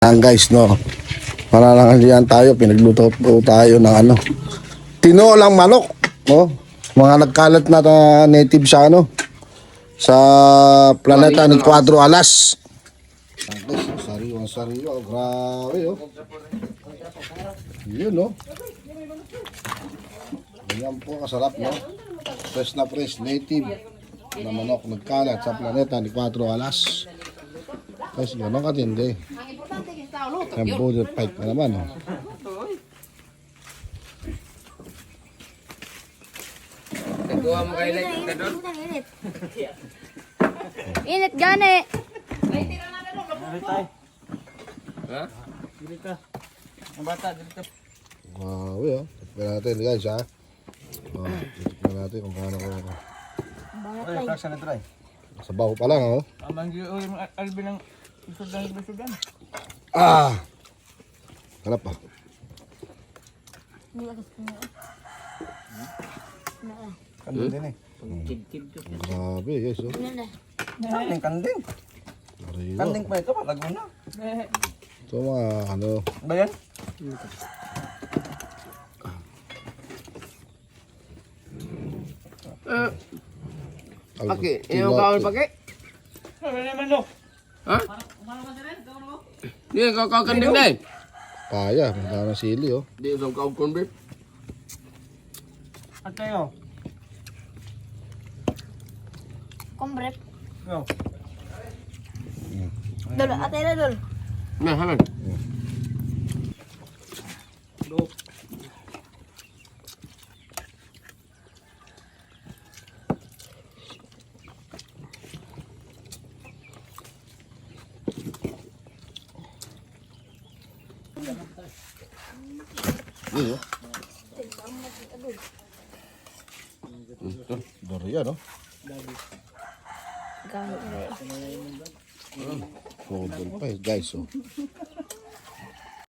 Guys, no, pananangalian tayo, pinagluto po tayo ng ano, tinolang manok, no, mga nagkalat na native sa ano, sa planeta ng Cuatro Alas. Guys, sariwa, grabe, oh. Yun, no. Ganyan po kasarap, no. Fresh na fresh, native na manok nagkalat sa planeta ng Cuatro Alas. Guys, gano'n katindi. Ang border fight na naman, oh. Nagawa mo kayo like ka doon? Init gani. Ha? Dito. Ang bata, dito. Wow, oh. Tignan natin, guys, ha. Oh, tignan natin kung paano ko. Oy, kaksa na try. Sa baho pa lang, oh. Amang yung albi ng isudan. Ah! Harap pa. Kanding din eh. Grabe, guys, oh. Kanding. Ariyo. Kanding pa ito, patago na. Ito mga, ano, Ba yan? Paki, yung kaon paki? Ano naman lo? Ha? Di, kau kanding na eh. Paya, magkano sili, oh. Di, usang kaon corn beef. At kayo? Kombrep. Go. Dol, atay na dol. Na, haman. Go. Ini, oh. Durian, oh. Kodol pa, guys, oh.